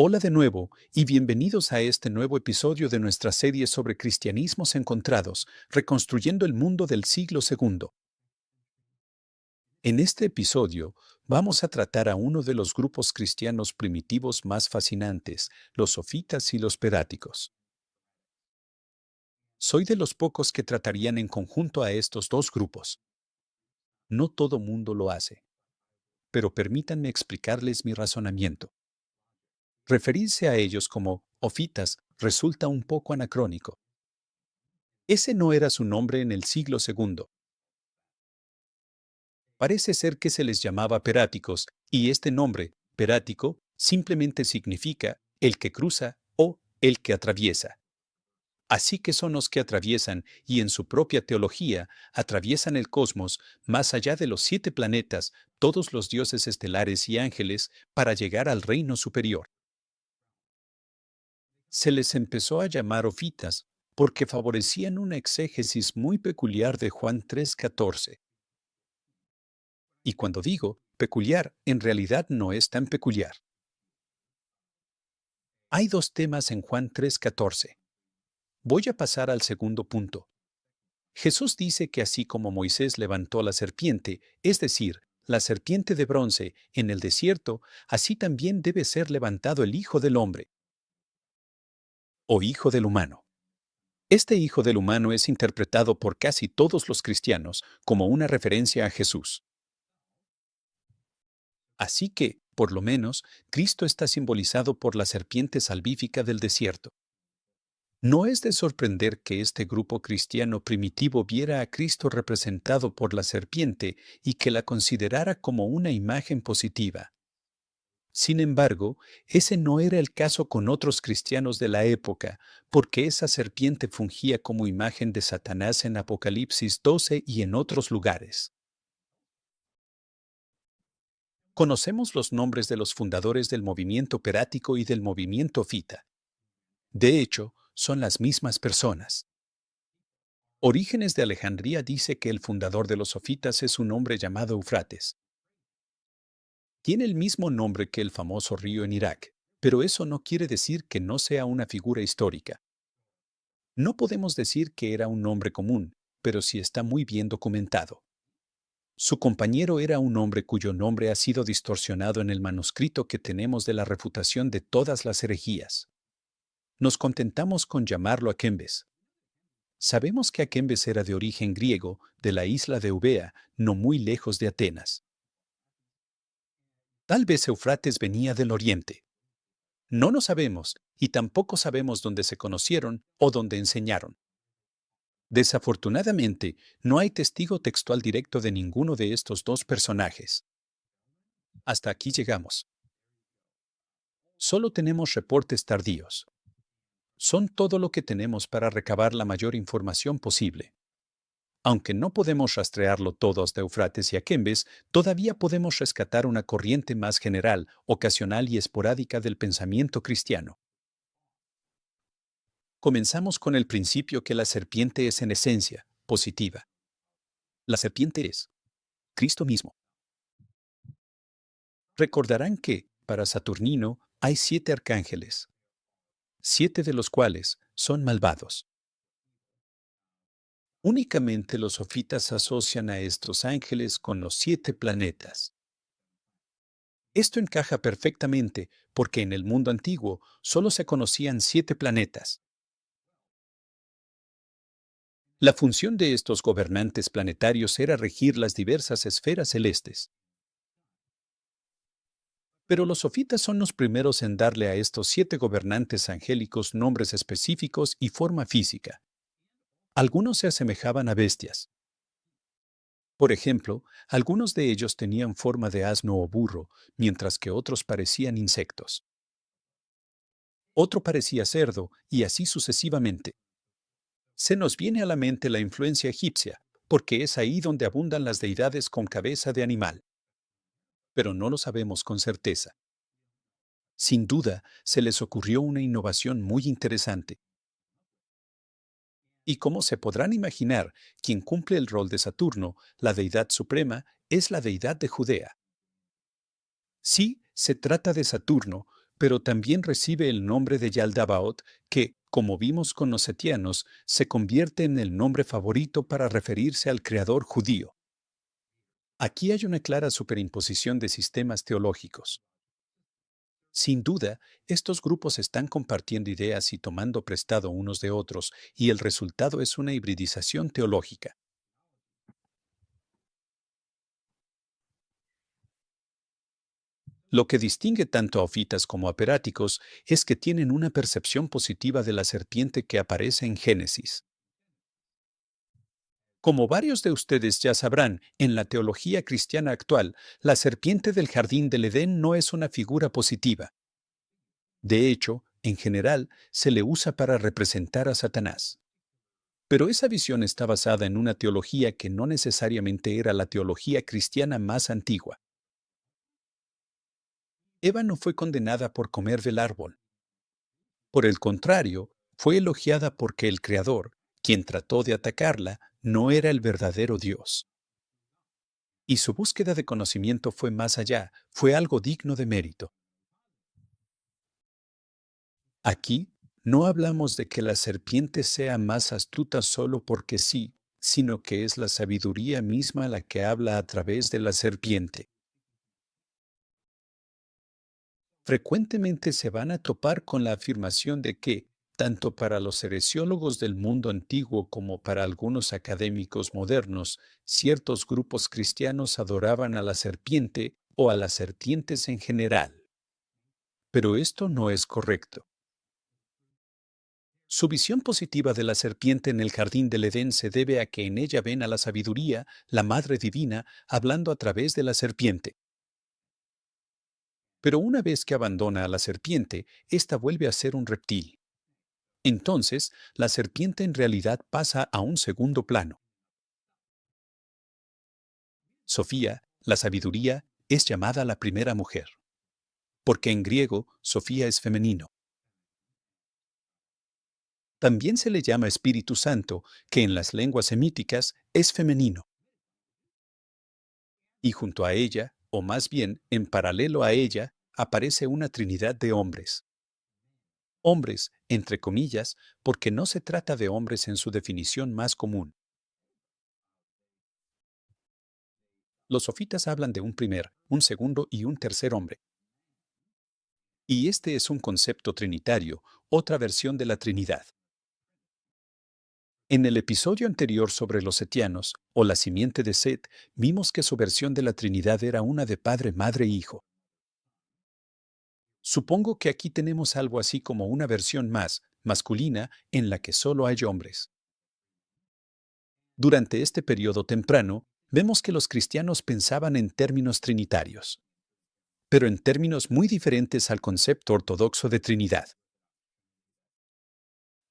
Hola de nuevo y bienvenidos a este nuevo episodio de nuestra serie sobre cristianismos encontrados, reconstruyendo el mundo del siglo segundo. En este episodio vamos a tratar a uno de los grupos cristianos primitivos más fascinantes, los sofitas y los peráticos. Soy de los pocos que tratarían en conjunto a estos dos grupos. No todo mundo lo hace, pero permítanme explicarles mi razonamiento. Referirse a ellos como ofitas resulta un poco anacrónico. Ese no era su nombre en el siglo segundo. Parece ser que se les llamaba peráticos, y este nombre, perático, simplemente significa el que cruza o el que atraviesa. Así que son los que atraviesan, y en su propia teología, atraviesan el cosmos, más allá de los 7 planetas, todos los dioses estelares y ángeles, para llegar al reino superior. Se les empezó a llamar ofitas porque favorecían una exégesis muy peculiar de Juan 3:14. Y cuando digo peculiar, en realidad no es tan peculiar. Hay dos temas en Juan 3:14. Voy a pasar al segundo punto. Jesús dice que así como Moisés levantó la serpiente, es decir, la serpiente de bronce, en el desierto, así también debe ser levantado el Hijo del Hombre, o Hijo del Humano. Este Hijo del Humano es interpretado por casi todos los cristianos como una referencia a Jesús. Así que, por lo menos, Cristo está simbolizado por la serpiente salvífica del desierto. No es de sorprender que este grupo cristiano primitivo viera a Cristo representado por la serpiente y que la considerara como una imagen positiva. Sin embargo, ese no era el caso con otros cristianos de la época, porque esa serpiente fungía como imagen de Satanás en Apocalipsis 12 y en otros lugares. Conocemos los nombres de los fundadores del movimiento perático y del movimiento fita. De hecho, son las mismas personas. Orígenes de Alejandría dice que el fundador de los sofitas es un hombre llamado Eufrates. Tiene el mismo nombre que el famoso río en Irak, pero eso no quiere decir que no sea una figura histórica. No podemos decir que era un nombre común, pero sí está muy bien documentado. Su compañero era un hombre cuyo nombre ha sido distorsionado en el manuscrito que tenemos de la refutación de todas las herejías. Nos contentamos con llamarlo Aquembes. Sabemos que Aquembes era de origen griego, de la isla de Eubea, no muy lejos de Atenas. Tal vez Eufrates venía del oriente. No lo sabemos, y tampoco sabemos dónde se conocieron o dónde enseñaron. Desafortunadamente, no hay testigo textual directo de ninguno de estos dos personajes. Hasta aquí llegamos. Solo tenemos reportes tardíos. Son todo lo que tenemos para recabar la mayor información posible. Aunque no podemos rastrearlo todo hasta Eufrates y Aquembes, todavía podemos rescatar una corriente más general, ocasional y esporádica del pensamiento cristiano. Comenzamos con el principio que la serpiente es en esencia positiva. La serpiente es Cristo mismo. Recordarán que, para Saturnino, hay 7 arcángeles, 7 de los cuales son malvados. Únicamente los sofitas asocian a estos ángeles con los 7 planetas. Esto encaja perfectamente porque en el mundo antiguo solo se conocían 7 planetas. La función de estos gobernantes planetarios era regir las diversas esferas celestes. Pero los sofitas son los primeros en darle a estos 7 gobernantes angélicos nombres específicos y forma física. Algunos se asemejaban a bestias. Por ejemplo, algunos de ellos tenían forma de asno o burro, mientras que otros parecían insectos. Otro parecía cerdo, y así sucesivamente. Se nos viene a la mente la influencia egipcia, porque es ahí donde abundan las deidades con cabeza de animal. Pero no lo sabemos con certeza. Sin duda, se les ocurrió una innovación muy interesante. Y como se podrán imaginar, quien cumple el rol de Saturno, la deidad suprema, es la deidad de Judea. Sí, se trata de Saturno, pero también recibe el nombre de Yaldabaoth, que, como vimos con los setianos, se convierte en el nombre favorito para referirse al creador judío. Aquí hay una clara superimposición de sistemas teológicos. Sin duda, estos grupos están compartiendo ideas y tomando prestado unos de otros, y el resultado es una hibridización teológica. Lo que distingue tanto a ofitas como a peráticos es que tienen una percepción positiva de la serpiente que aparece en Génesis. Como varios de ustedes ya sabrán, en la teología cristiana actual, la serpiente del jardín del Edén no es una figura positiva. De hecho, en general, se le usa para representar a Satanás. Pero esa visión está basada en una teología que no necesariamente era la teología cristiana más antigua. Eva no fue condenada por comer del árbol. Por el contrario, fue elogiada porque el Creador, quien trató de atacarla, no era el verdadero Dios. Y su búsqueda de conocimiento fue más allá, fue algo digno de mérito. Aquí no hablamos de que la serpiente sea más astuta solo porque sí, sino que es la sabiduría misma la que habla a través de la serpiente. Frecuentemente se van a topar con la afirmación de que, tanto para los heresiólogos del mundo antiguo como para algunos académicos modernos, ciertos grupos cristianos adoraban a la serpiente o a las serpientes en general. Pero esto no es correcto. Su visión positiva de la serpiente en el jardín del Edén se debe a que en ella ven a la sabiduría, la Madre Divina, hablando a través de la serpiente. Pero una vez que abandona a la serpiente, ésta vuelve a ser un reptil. Entonces, la serpiente en realidad pasa a un segundo plano. Sofía, la sabiduría, es llamada la primera mujer, porque en griego Sofía es femenino. También se le llama Espíritu Santo, que en las lenguas semíticas es femenino. Y junto a ella, o más bien en paralelo a ella, aparece una trinidad de hombres. Hombres, entre comillas, porque no se trata de hombres en su definición más común. Los sofitas hablan de un primer, un segundo y un tercer hombre. Y este es un concepto trinitario, otra versión de la Trinidad. En el episodio anterior sobre los setianos, o la simiente de Set, vimos que su versión de la Trinidad era una de Padre, Madre e Hijo. Supongo que aquí tenemos algo así como una versión más, masculina, en la que solo hay hombres. Durante este periodo temprano, vemos que los cristianos pensaban en términos trinitarios, pero en términos muy diferentes al concepto ortodoxo de Trinidad,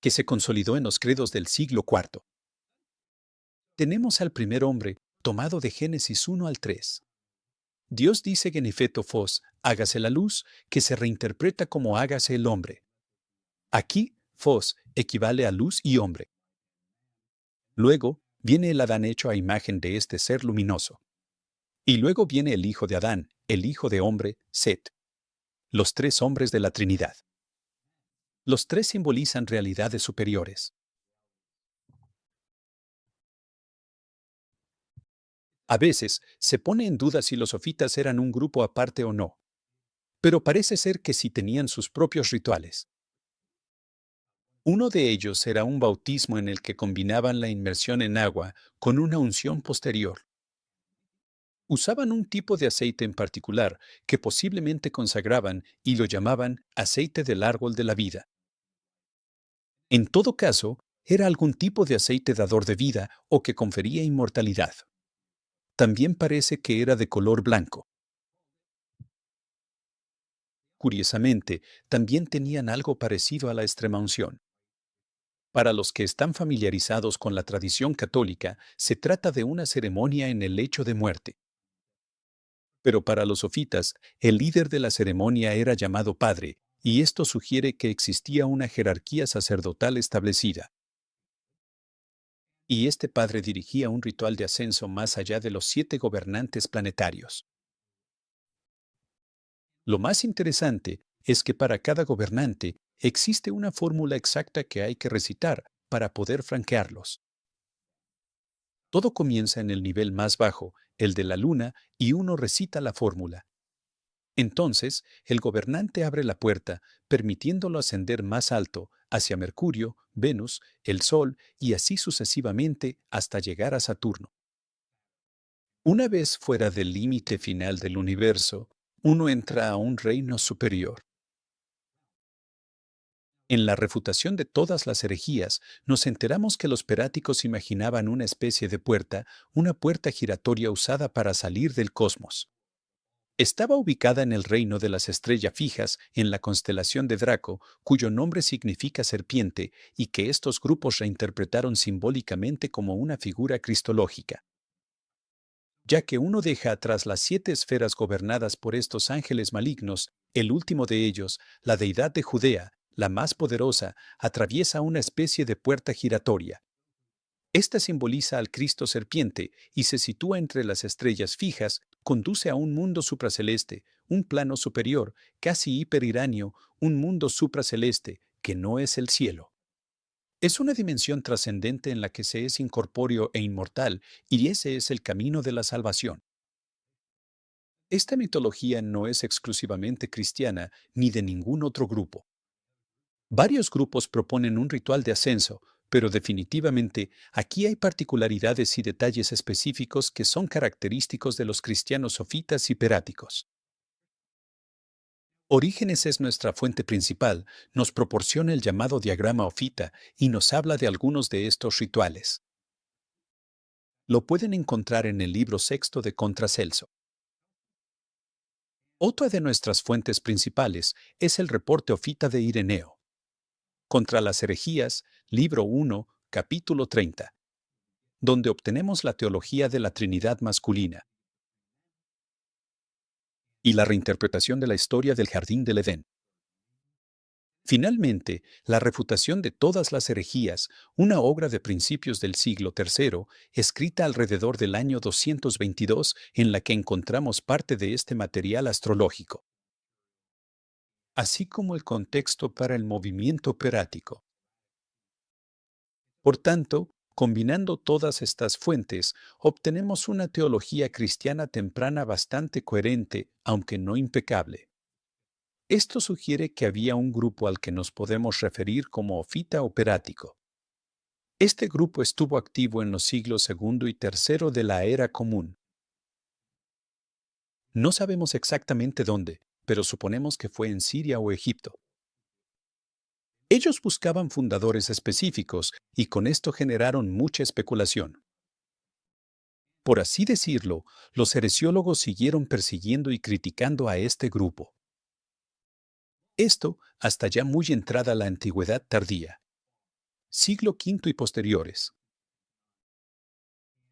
que se consolidó en los credos del siglo IV. Tenemos al primer hombre, tomado de Génesis 1 al 3. Dios dice que en efecto fos, hágase la luz, que se reinterpreta como hágase el hombre. Aquí, fos equivale a luz y hombre. Luego, viene el Adán hecho a imagen de este ser luminoso. Y luego viene el hijo de Adán, el hijo de hombre, Set. Los tres hombres de la Trinidad. Los tres simbolizan realidades superiores. A veces, se pone en duda si los sofitas eran un grupo aparte o no. Pero parece ser que sí tenían sus propios rituales. Uno de ellos era un bautismo en el que combinaban la inmersión en agua con una unción posterior. Usaban un tipo de aceite en particular que posiblemente consagraban y lo llamaban aceite del árbol de la vida. En todo caso, era algún tipo de aceite dador de vida o que confería inmortalidad. También parece que era de color blanco. Curiosamente, también tenían algo parecido a la extremaunción. Para los que están familiarizados con la tradición católica, se trata de una ceremonia en el lecho de muerte. Pero para los sofitas, el líder de la ceremonia era llamado padre, y esto sugiere que existía una jerarquía sacerdotal establecida. Y este padre dirigía un ritual de ascenso más allá de los 7 gobernantes planetarios. Lo más interesante es que para cada gobernante existe una fórmula exacta que hay que recitar para poder franquearlos. Todo comienza en el nivel más bajo, el de la luna, y uno recita la fórmula. Entonces, el gobernante abre la puerta, permitiéndolo ascender más alto, hacia Mercurio, Venus, el Sol y así sucesivamente hasta llegar a Saturno. Una vez fuera del límite final del universo, uno entra a un reino superior. En la refutación de todas las herejías, nos enteramos que los peráticos imaginaban una especie de puerta, una puerta giratoria usada para salir del cosmos. Estaba ubicada en el reino de las estrellas fijas, en la constelación de Draco, cuyo nombre significa serpiente, y que estos grupos reinterpretaron simbólicamente como una figura cristológica. Ya que uno deja atrás las 7 esferas gobernadas por estos ángeles malignos, el último de ellos, la deidad de Judea, la más poderosa, atraviesa una especie de puerta giratoria. Esta simboliza al Cristo serpiente y se sitúa entre las estrellas fijas, conduce a un mundo supraceleste, un plano superior, casi hiperiráneo, un mundo supraceleste, que no es el cielo. Es una dimensión trascendente en la que se es incorpóreo e inmortal, y ese es el camino de la salvación. Esta mitología no es exclusivamente cristiana ni de ningún otro grupo. Varios grupos proponen un ritual de ascenso, pero definitivamente aquí hay particularidades y detalles específicos que son característicos de los cristianos sofitas y peráticos. Orígenes es nuestra fuente principal, nos proporciona el llamado diagrama ofita y nos habla de algunos de estos rituales. Lo pueden encontrar en el libro sexto de Contracelso. Otra de nuestras fuentes principales es el reporte ofita de Ireneo. Contra las herejías, libro 1, capítulo 30, donde obtenemos la teología de la Trinidad masculina y la reinterpretación de la historia del Jardín del Edén. Finalmente, la refutación de todas las herejías, una obra de principios del siglo III, escrita alrededor del año 222, en la que encontramos parte de este material astrológico, así como el contexto para el movimiento perático. Por tanto, combinando todas estas fuentes, obtenemos una teología cristiana temprana bastante coherente, aunque no impecable. Esto sugiere que había un grupo al que nos podemos referir como ofita operático. Este grupo estuvo activo en los siglos segundo y tercero de la Era Común. No sabemos exactamente dónde, pero suponemos que fue en Siria o Egipto. Ellos buscaban fundadores específicos y con esto generaron mucha especulación. Por así decirlo, los heresiólogos siguieron persiguiendo y criticando a este grupo. Esto hasta ya muy entrada la antigüedad tardía, siglo V y posteriores.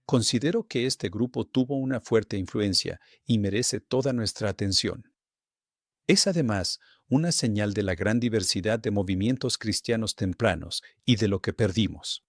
Considero que este grupo tuvo una fuerte influencia y merece toda nuestra atención. Es además una señal de la gran diversidad de movimientos cristianos tempranos y de lo que perdimos.